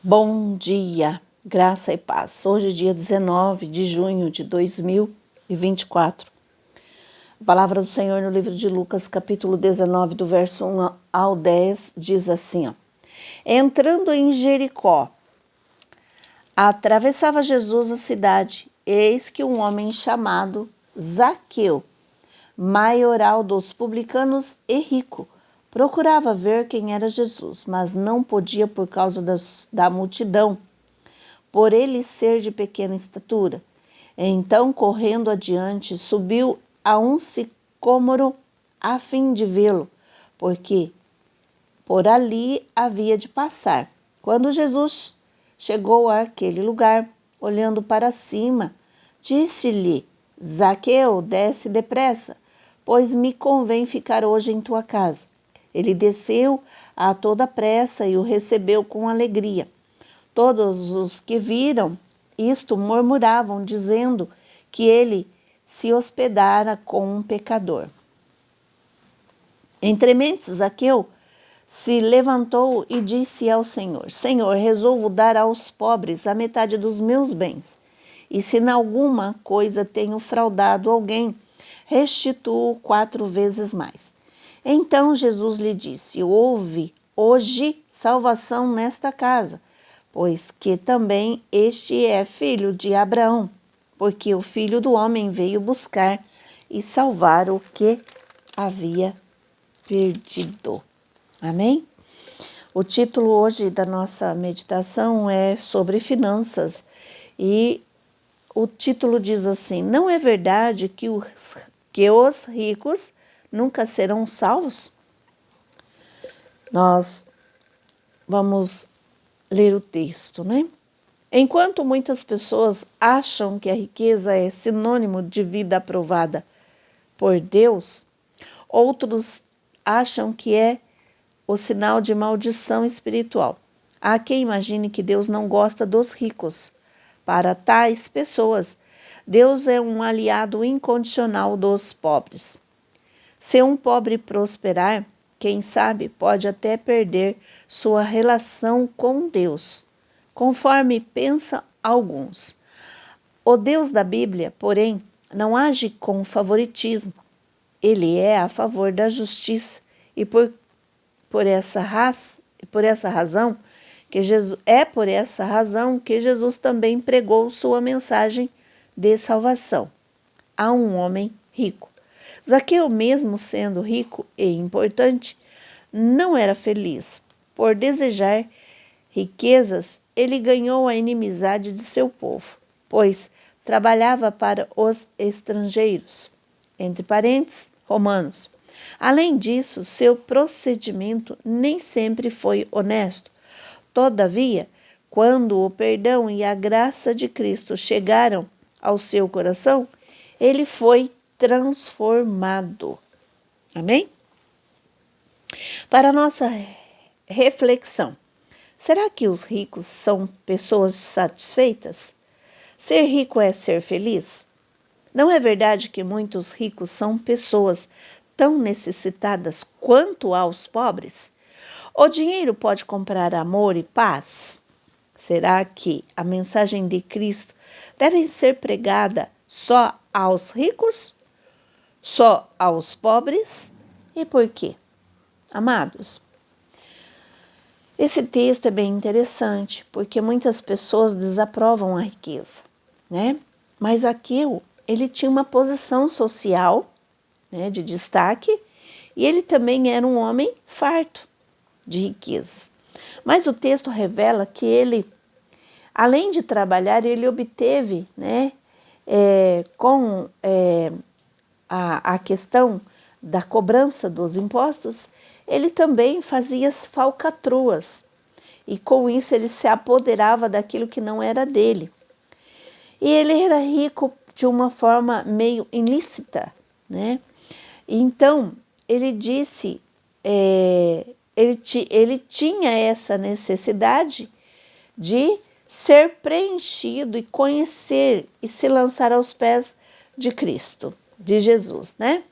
Bom dia, graça e paz. Hoje é dia 19 de junho de 2024. A palavra do Senhor no livro de Lucas, capítulo 19, do verso 1 ao 10, diz assim, Entrando em Jericó, atravessava Jesus a cidade, eis que um homem chamado Zaqueu, maioral dos publicanos e rico, procurava ver quem era Jesus, mas não podia por causa da multidão, por ele ser de pequena estatura. Então, correndo adiante, subiu a um sicômoro a fim de vê-lo, porque por ali havia de passar. Quando Jesus chegou àquele lugar, olhando para cima, disse-lhe: Zaqueu, desce depressa, pois me convém ficar hoje em tua casa. Ele desceu a toda pressa e o recebeu com alegria. Todos os que viram isto murmuravam, dizendo que ele se hospedara com um pecador. Entrementes, Zaqueu se levantou e disse ao Senhor: Senhor, resolvo dar aos pobres a metade dos meus bens. E se em alguma coisa tenho fraudado alguém, restituo 4 vezes mais. Então Jesus lhe disse: Houve hoje salvação nesta casa, pois que também este é filho de Abraão, porque o Filho do Homem veio buscar e salvar o que havia perdido. Amém? O título hoje da nossa meditação é sobre finanças e o título diz assim: Não é verdade que os ricos nunca serão salvos? Nós vamos ler o texto, né? Enquanto muitas pessoas acham que a riqueza é sinônimo de vida aprovada por Deus, outros acham que é o sinal de maldição espiritual. Há quem imagine que Deus não gosta dos ricos. Para tais pessoas, Deus é um aliado incondicional dos pobres. Se um pobre prosperar, quem sabe pode até perder sua relação com Deus, conforme pensam alguns. O Deus da Bíblia, porém, não age com favoritismo. Ele é a favor da justiça e por essa razão que Jesus também pregou sua mensagem de salvação a um homem rico. Zaqueu, mesmo sendo rico e importante, não era feliz. Por desejar riquezas, ele ganhou a inimizade de seu povo, pois trabalhava para os estrangeiros, entre parentes, romanos. Além disso, seu procedimento nem sempre foi honesto. Todavia, quando o perdão e a graça de Cristo chegaram ao seu coração, ele foi transformado. Amém? Para nossa reflexão, será que os ricos são pessoas satisfeitas? Ser rico é ser feliz? Não é verdade que muitos ricos são pessoas tão necessitadas quanto aos pobres? O dinheiro pode comprar amor e paz? Será que a mensagem de Cristo deve ser pregada só aos ricos? Só aos pobres? E por quê? Amados, esse texto é bem interessante, porque muitas pessoas desaprovam a riqueza, né? Mas Zaqueu, ele tinha uma posição social, né, de destaque, e ele também era um homem farto de riqueza. Mas o texto revela que ele, além de trabalhar, ele obteve, né, com a questão da cobrança dos impostos, ele também fazia as falcatruas, e com isso ele se apoderava daquilo que não era dele. E ele era rico de uma forma meio ilícita, né? Então, ele disse, ele tinha essa necessidade de ser preenchido e conhecer e se lançar aos pés de Cristo, de Jesus, né?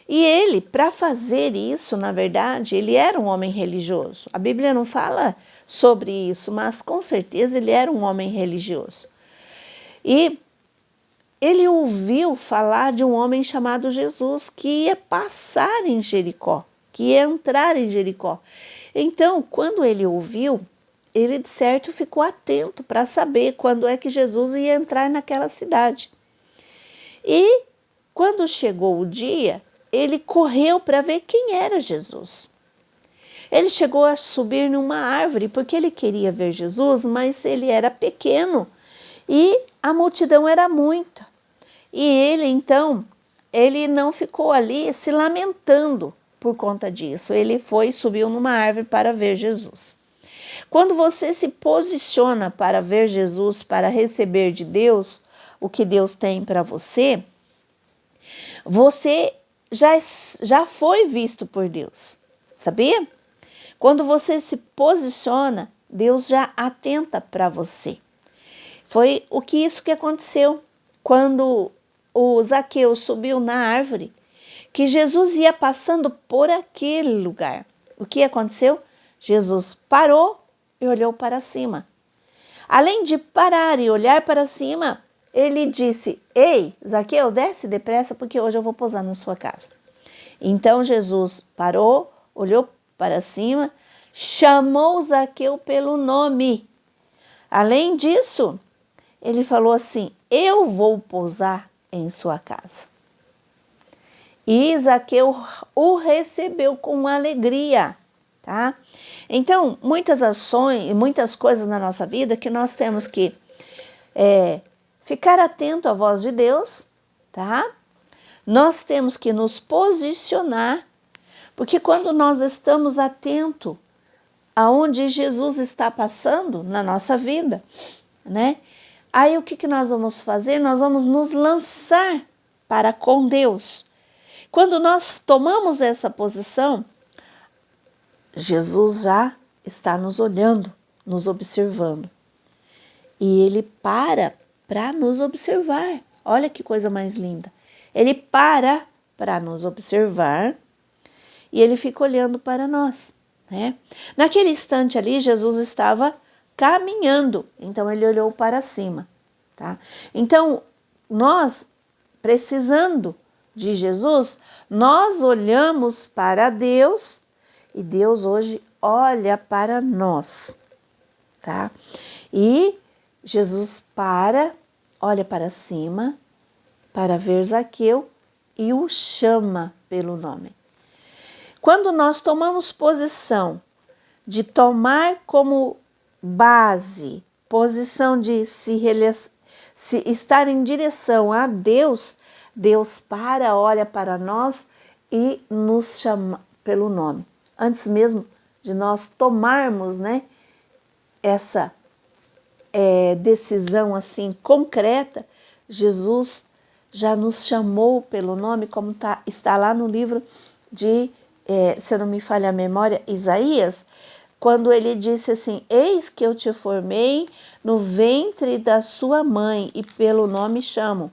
E ele, para fazer isso, na verdade, ele era um homem religioso. A Bíblia não fala sobre isso, mas com certeza ele era um homem religioso. E ele ouviu falar de um homem chamado Jesus que ia passar em Jericó, que ia entrar em Jericó. Então, quando ele ouviu, ele de certo ficou atento para saber quando é que Jesus ia entrar naquela cidade. E quando chegou o dia, ele correu para ver quem era Jesus. Ele chegou a subir numa árvore porque ele queria ver Jesus, mas ele era pequeno e a multidão era muita. E ele, então, ele não ficou ali se lamentando por conta disso. Ele subiu numa árvore para ver Jesus. Quando você se posiciona para ver Jesus, para receber de Deus o que Deus tem para você, você já foi visto por Deus, sabia? Quando você se posiciona, Deus já atenta para você. Foi isso que aconteceu quando o Zaqueu subiu na árvore, que Jesus ia passando por aquele lugar. O que aconteceu? Jesus parou e olhou para cima. Além de parar e olhar para cima, ele disse: ei, Zaqueu, desce depressa porque hoje eu vou pousar na sua casa. Então Jesus parou, olhou para cima, chamou Zaqueu pelo nome. Além disso, ele falou assim: eu vou pousar em sua casa. E Zaqueu o recebeu com alegria, tá? Então, muitas ações e muitas coisas na nossa vida que nós temos que ficar atento à voz de Deus, tá? Nós temos que nos posicionar, porque quando nós estamos atentos aonde Jesus está passando na nossa vida, né? Aí o que nós vamos fazer? Nós vamos nos lançar para com Deus. Quando nós tomamos essa posição, Jesus já está nos olhando, nos observando. E ele para nos observar. Olha que coisa mais linda. Ele para nos observar e ele fica olhando para nós, né? Naquele instante ali, Jesus estava caminhando, então ele olhou para cima, tá? Então, nós, precisando de Jesus, nós olhamos para Deus e Deus hoje olha para nós, tá? E Jesus olha para cima para ver Zaqueu e o chama pelo nome. Quando nós tomamos posição de tomar como base, posição de se estar em direção a Deus, Deus olha para nós e nos chama pelo nome. Antes mesmo de nós tomarmos, né, essa decisão assim concreta, Jesus já nos chamou pelo nome, como está lá no livro de, se eu não me falha a memória, Isaías, quando ele disse assim: eis que eu te formei no ventre da sua mãe e pelo nome chamo.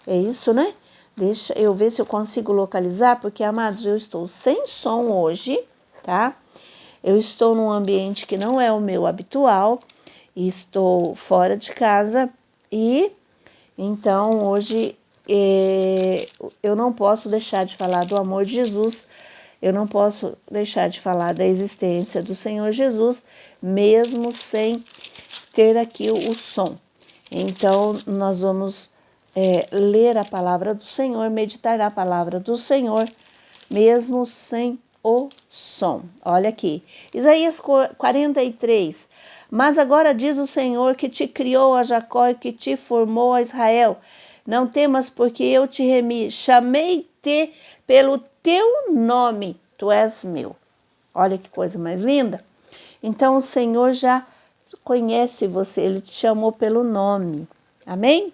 É isso, né? Deixa eu ver se eu consigo localizar, porque, amados, eu estou sem som hoje, tá? Eu estou num ambiente que não é o meu habitual, estou fora de casa e, então, hoje eu não posso deixar de falar do amor de Jesus, eu não posso deixar de falar da existência do Senhor Jesus, mesmo sem ter aqui o som. Então, nós vamos ler a palavra do Senhor, meditar na palavra do Senhor, mesmo sem o som. Olha aqui, Isaías 43. Mas agora diz o Senhor que te criou a Jacó e que te formou a Israel: não temas, porque eu te remi, chamei-te pelo teu nome, tu és meu. Olha que coisa mais linda. Então o Senhor já conhece você, ele te chamou pelo nome. Amém?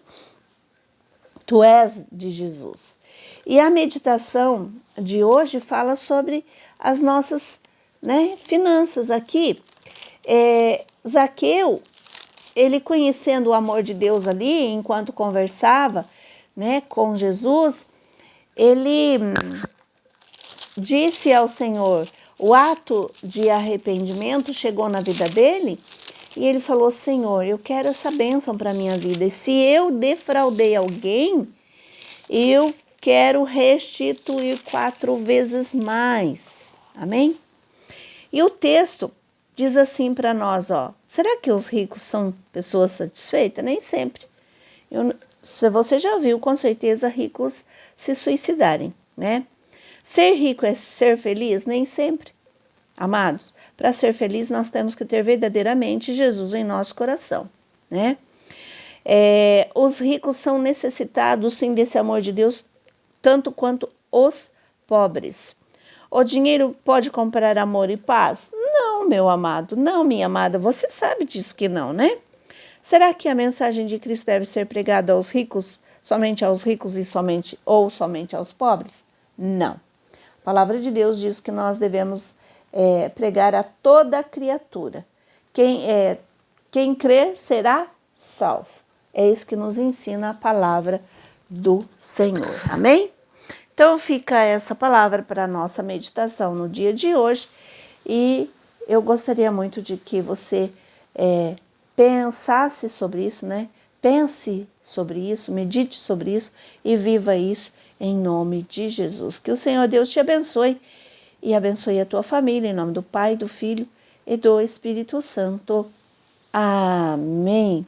Tu és de Jesus. E a meditação de hoje fala sobre as nossas, né, finanças aqui. Zaqueu, ele conhecendo o amor de Deus ali, enquanto conversava, né, com Jesus, ele disse ao Senhor, o ato de arrependimento chegou na vida dele e ele falou: Senhor, eu quero essa bênção para a minha vida. E se eu defraudei alguém, eu quero restituir 4 vezes mais. Amém? E o texto diz assim para nós, ó: será que os ricos são pessoas satisfeitas? Nem sempre. Se você já viu, com certeza, ricos se suicidarem, né? Ser rico é ser feliz? Nem sempre. Amados, para ser feliz nós temos que ter verdadeiramente Jesus em nosso coração, né? Os ricos são necessitados, sim, desse amor de Deus, tanto quanto os pobres. O dinheiro pode comprar amor e paz? Não, meu amado, não, minha amada, você sabe disso que não, né? Será que a mensagem de Cristo deve ser pregada aos ricos, somente aos ricos e somente aos pobres? Não. A palavra de Deus diz que nós devemos pregar a toda criatura. Quem crer será salvo. É isso que nos ensina a palavra do Senhor. Amém? Então fica essa palavra para a nossa meditação no dia de hoje. E eu gostaria muito de que você pensasse sobre isso, né? Pense sobre isso, medite sobre isso e viva isso em nome de Jesus. Que o Senhor Deus te abençoe e abençoe a tua família, em nome do Pai, do Filho e do Espírito Santo. Amém.